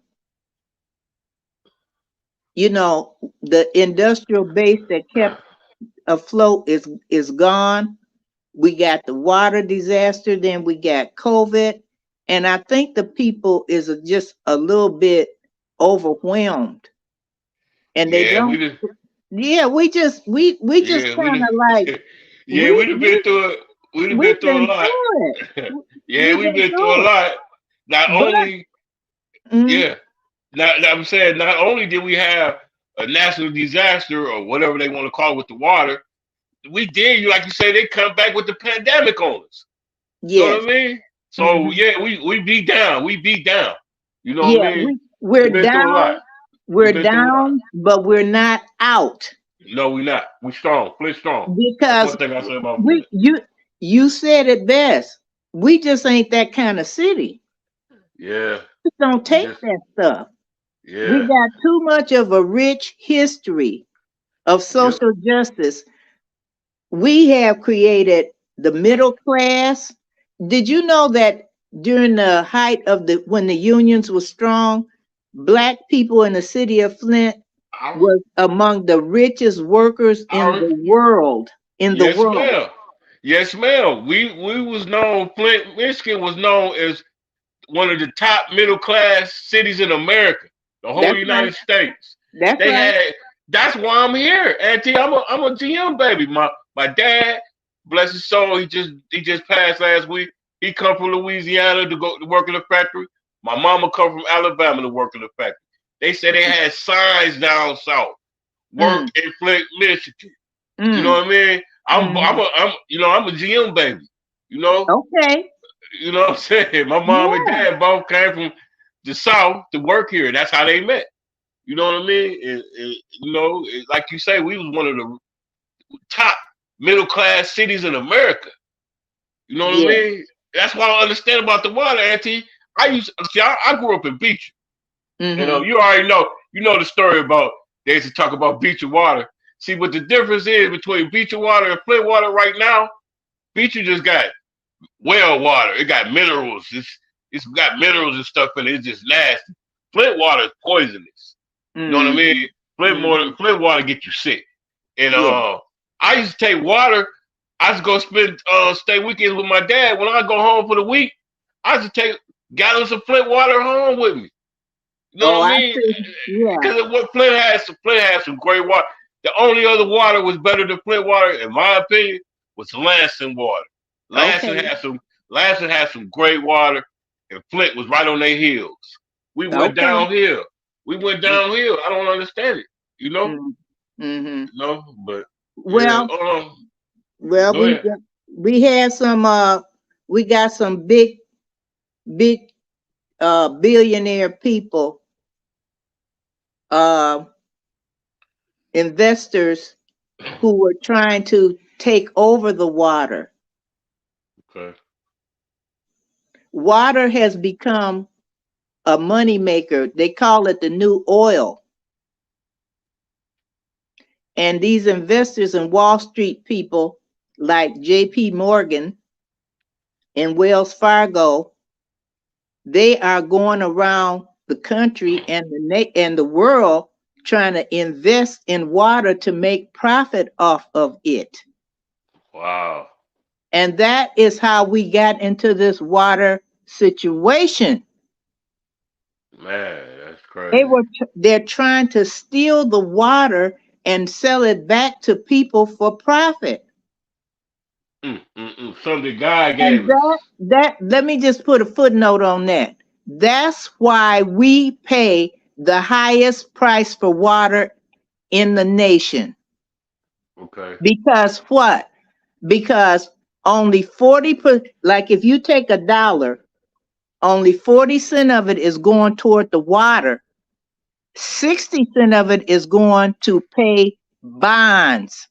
Speaker 10: You know, the industrial base that kept afloat is gone. We got the water disaster, then we got COVID, and I think the people is just a little bit overwhelmed, and they don't. We just kind of like
Speaker 6: we've been through it. We've been through a lot. We've been through a lot. Not only, I'm saying not only did we have a national disaster or whatever they want to call it with the water, we did, like you say, they come back with the pandemic on us. You know what I mean? So we beat down. We beat down. You know what I mean?
Speaker 10: We're down. We're down, but we're not out.
Speaker 6: No, we're not. We strong. Flint strong.
Speaker 10: Because
Speaker 6: one thing I say about
Speaker 10: you said it best. We just ain't that kind of city.
Speaker 6: Yeah.
Speaker 10: We don't take that stuff.
Speaker 6: Yeah.
Speaker 10: We got too much of a rich history of social justice. We have created the middle class. Did you know that during the height of when the unions were strong, Black people in the city of Flint was among the richest workers in the world.
Speaker 6: Ma'am. Yes, ma'am. We was known. Flint, Michigan was known as one of the top middle class cities in America, the whole United States. That's why I'm here, Auntie. I'm a GM baby. My dad, bless his soul, he just passed last week. He come from Louisiana to go to work in the factory. My mama come from Alabama to work in the factory. They said they had signs down south. Work in Flint, Michigan. You know what I mean? I'm a GM baby. You know?
Speaker 10: Okay.
Speaker 6: You know what I'm saying? My mom and dad both came from the South to work here. That's how they met. You know what I mean? Like you say, we was one of the top middle class cities in America. You know what I mean? That's what I understand about the water, Auntie. I grew up in Beecher. You know, you already know. You know the story about they used to talk about Beecher water. See what the difference is between Beecher water and Flint water right now? Beecher just got well water. It got minerals. It's got minerals and stuff in it. It's just nasty. Flint water is poisonous. You know what I mean? Flint water get you sick. And I used to take water. I used to go stay weekends with my dad. When I go home for the week, I used to take gallons of Flint water home with me. You know what I mean? Because what Flint has some great water. The only other water was better than Flint water, in my opinion, was Lansing water. Lansing had some great water, and Flint was right on their heels. We went downhill. I don't understand it. You know? No, but
Speaker 10: we had some. We got some big billionaire people, investors who were trying to take over the water.
Speaker 6: Okay.
Speaker 10: Water has become a moneymaker. They call it the new oil. And these investors and Wall Street people like JP Morgan and Wells Fargo, they are going around the country and the world trying to invest in water to make profit off of it.
Speaker 6: Wow.
Speaker 10: And that is how we got into this water situation.
Speaker 6: Man, that's crazy.
Speaker 10: They're trying to steal the water and sell it back to people for profit.
Speaker 6: Something God
Speaker 10: And
Speaker 6: gave us.
Speaker 10: that let me just put a footnote on that. That's why we pay the highest price for water in the nation.
Speaker 6: Okay.
Speaker 10: Because what? Because only 40%, like if you take $1, only 40 cents of it is going toward the water. 60 cents of it is going to pay bonds.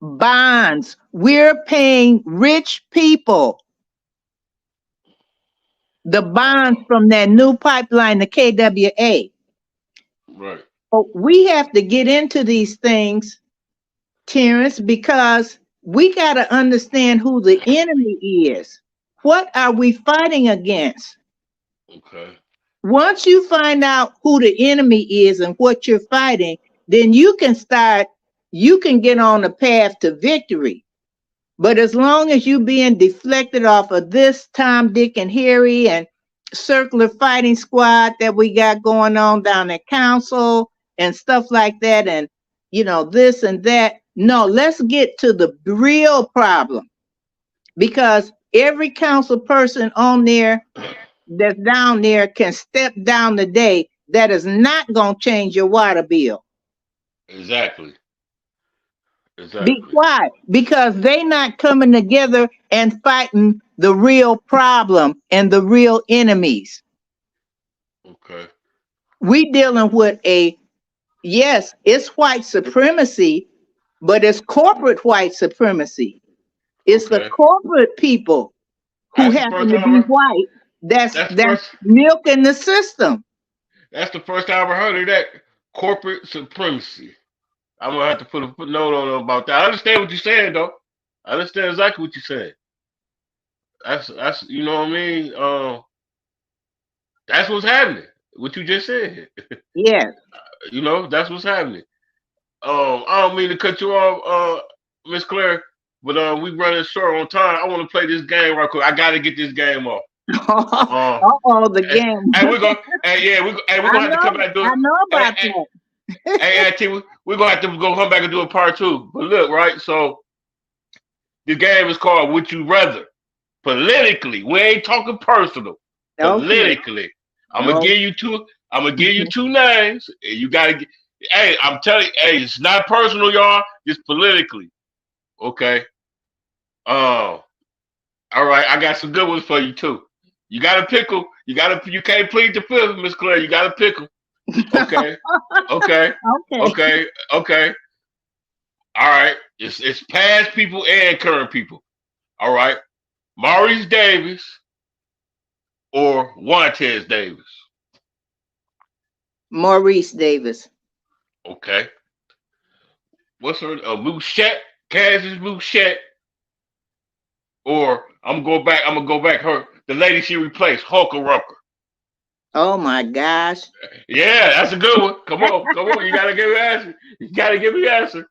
Speaker 10: Bonds. We're paying rich people the bonds from that new pipeline, the KWA.
Speaker 6: Right.
Speaker 10: But we have to get into these things, Terrence, because we got to understand who the enemy is. What are we fighting against?
Speaker 6: Okay.
Speaker 10: Once you find out who the enemy is and what you're fighting, then you can get on the path to victory. But as long as you being deflected off of this Tom, Dick, and Harry and circular fighting squad that we got going on down at council and stuff like that, and this and that. No, let's get to the real problem, because every council person on there that's down there can step down today. That is not going to change your water bill.
Speaker 6: Exactly.
Speaker 10: Be quiet, because they not coming together and fighting the real problem and the real enemies.
Speaker 6: Okay.
Speaker 10: We dealing with yes, it's white supremacy, but it's corporate white supremacy. It's the corporate people who happen to be white that's milking the system.
Speaker 6: That's the first time I ever heard of that, corporate supremacy. I'm gonna have to put a footnote on about that. I understand what you're saying, though. I understand exactly what you're saying. That's you know what I mean. That's what's happening. What you just said.
Speaker 10: Yeah.
Speaker 6: That's what's happening. I don't mean to cut you off, Miss Clare, but we running short on time. I want to play this game right quick. I got to get this game off.
Speaker 10: The game.
Speaker 6: Hey, we're gonna have to come back and do it.
Speaker 10: I know about that.
Speaker 6: Hey, Auntie, we're gonna have to come back and do a part 2. But look, right? So the game is called Would You Rather. Politically, we ain't talking personal. Politically, okay. I'm gonna give you two names. And you gotta get. Hey, I'm telling you, it's not personal, y'all. It's politically. Okay. All right. I got some good ones for you too. You gotta pick them. You can't plead the fifth, Miss Clare. You gotta pick them. Okay. Okay. All right. It's past people and current people. All right. Maurice Davis or Juantez Davis?
Speaker 10: Maurice Davis.
Speaker 6: Okay. What's her Mouchette? Kansas Mouchette? Or I'm gonna go back her the lady she replaced, Hulker Rucker.
Speaker 10: Oh my gosh.
Speaker 6: Yeah, that's a good one. Come on. You gotta give me an answer.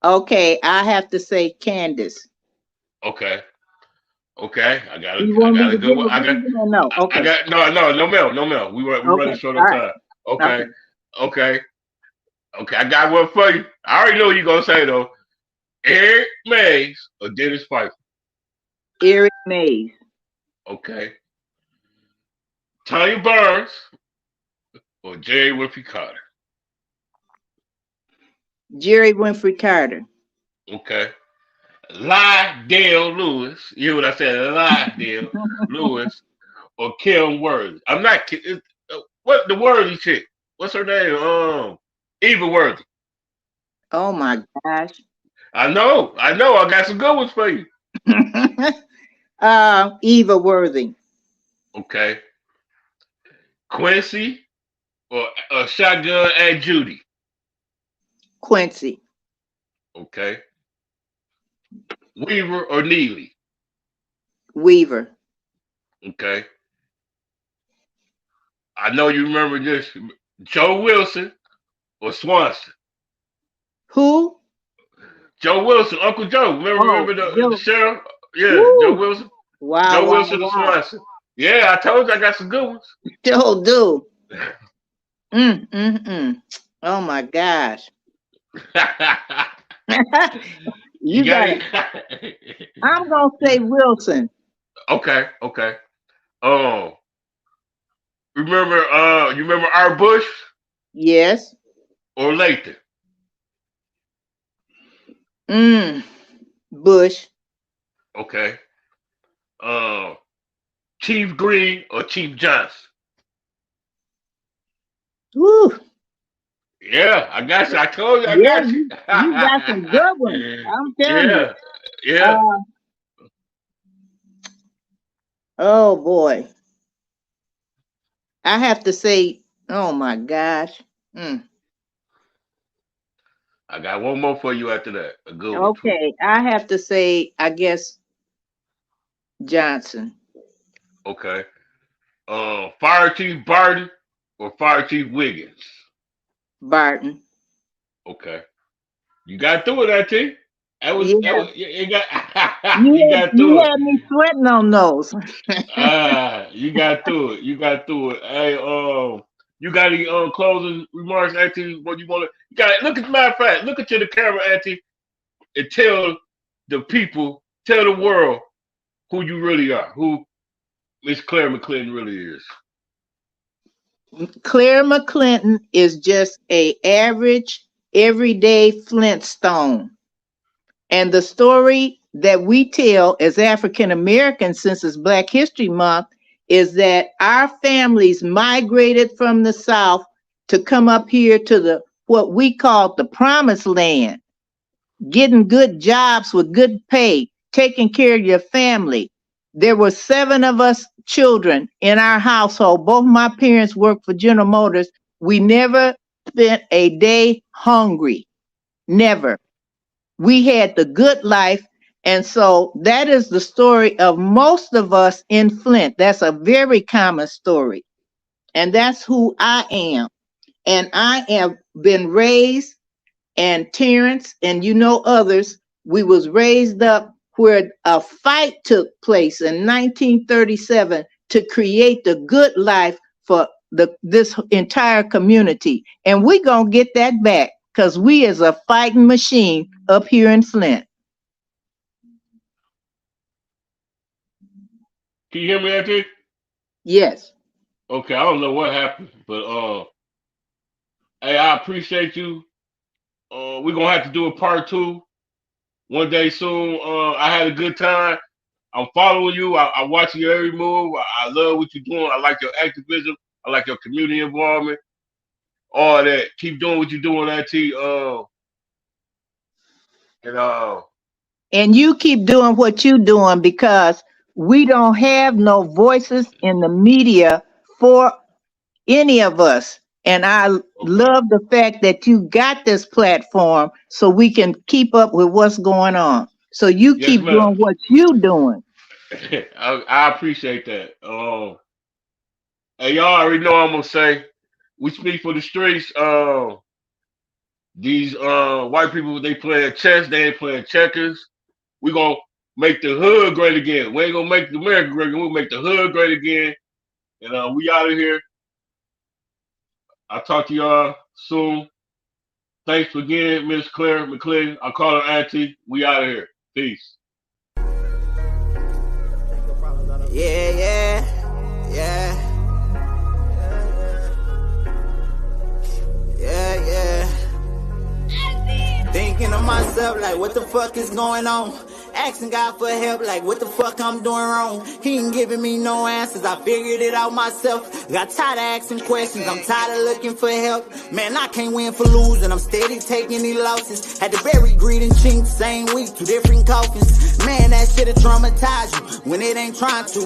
Speaker 6: Okay,
Speaker 10: I have to say Candace.
Speaker 6: Okay. I got a good one. No. Okay. I got no mail. We running short on time. Okay. I got one for you. I already know what you're gonna say though. Eric MAYS or Dennis Pfeiffer?
Speaker 10: Eric MAYS.
Speaker 6: Okay. Tanya Burns or Jerry Winfrey Carter?
Speaker 10: Jerry Winfrey Carter.
Speaker 6: Okay. Lydell Lewis. You hear what I said? Lydell Lewis or Kim Worthy? I'm not kidding. What the Worthy chick? What's her name? Eva Worthy.
Speaker 10: Oh my gosh.
Speaker 6: I know. I got some good ones for you.
Speaker 10: Eva Worthy.
Speaker 6: Okay. Quincy or Shotgun and Judy?
Speaker 10: Quincy.
Speaker 6: Okay. Weaver or Neely?
Speaker 10: Weaver.
Speaker 6: Okay. I know you remember this. Joe Wilson or Swanson?
Speaker 10: Who?
Speaker 6: Joe Wilson, Uncle Joe. Remember the sheriff? Yeah,
Speaker 10: Woo.
Speaker 6: Joe Wilson.
Speaker 10: Wow.
Speaker 6: Joe Wilson of Swanson. Yeah, I told you I got some good ones.
Speaker 10: Joe do. Oh my gosh. You got it. I'm gonna say Wilson.
Speaker 6: Okay. Remember you remember our Bush?
Speaker 10: Yes.
Speaker 6: Or Lathan?
Speaker 10: Bush.
Speaker 6: Okay. Chief Green or Chief Johnson?
Speaker 10: Woo.
Speaker 6: Yeah, I got you. I told you I got you.
Speaker 10: You got some good ones. I'm telling you.
Speaker 6: Yeah.
Speaker 10: Oh boy. I have to say, oh my gosh.
Speaker 6: I got one more for you after that. A good one.
Speaker 10: Okay, I have to say, I guess Johnson.
Speaker 6: Okay. Fire Chief Barton or Fire Chief Wiggins?
Speaker 10: Barton.
Speaker 6: Okay. You got through it, Auntie. You got
Speaker 10: you had me sweating on those.
Speaker 6: You got through it. Hey, you got any closing remarks, Auntie? What you want to? You got look at matter of fact. Look into the camera, Auntie, and tell the people, tell the world who you really are. Who Miss Clare McClinton really is.
Speaker 10: Clare McClinton is just a average, everyday Flintstone. And the story that we tell as African Americans, since it's Black History Month, is that our families migrated from the South to come up here to what we call the Promised Land, getting good jobs with good pay, taking care of your family. There were 7 of us children in our household. Both my parents worked for General Motors. We never spent a day hungry. Never. We had the good life. And so that is the story of most of us in Flint. That's a very common story. And that's who I am. And I have been raised, and Terrence and others, we was raised up where a fight took place in 1937 to create the good life for this entire community. And we're going to get that back because we is a fighting machine up here in Flint.
Speaker 6: Can you hear me, Auntie?
Speaker 10: Yes.
Speaker 6: Okay, I don't know what happened, but hey, I appreciate you. We're gonna have to do a part 2 one day soon. I had a good time. I'm following you. I watch your every move. I love what you're doing. I like your activism. I like your community involvement. All that. Keep doing what you're doing, Auntie.
Speaker 10: And you keep doing what you're doing, because we don't have no voices in the media for any of us. And I love the fact that you got this platform so we can keep up with what's going on. So you keep doing what you're doing.
Speaker 6: I appreciate that. Hey, y'all already know I'm gonna say, we speak for the streets. These white people, they playing chess, they ain't playing checkers. We gonna make the hood great again. We ain't gonna make America great again. We'll make the hood great again. And we out of here. I'll talk to y'all soon. Thanks again, Miss Clare McClinton. I call her Auntie. We out of here. Peace.
Speaker 13: Yeah. Thinking of myself like, what the fuck is going on? Asking God for help like, what the fuck I'm doing wrong? He ain't giving me no answers, I figured it out myself. Got tired of asking questions, I'm tired of looking for help. Man, I can't win for losing, I'm steady taking these losses. Had to bury greed and chink, same week, 2 different coffins. Man, that shit'll traumatize you when it ain't trying to.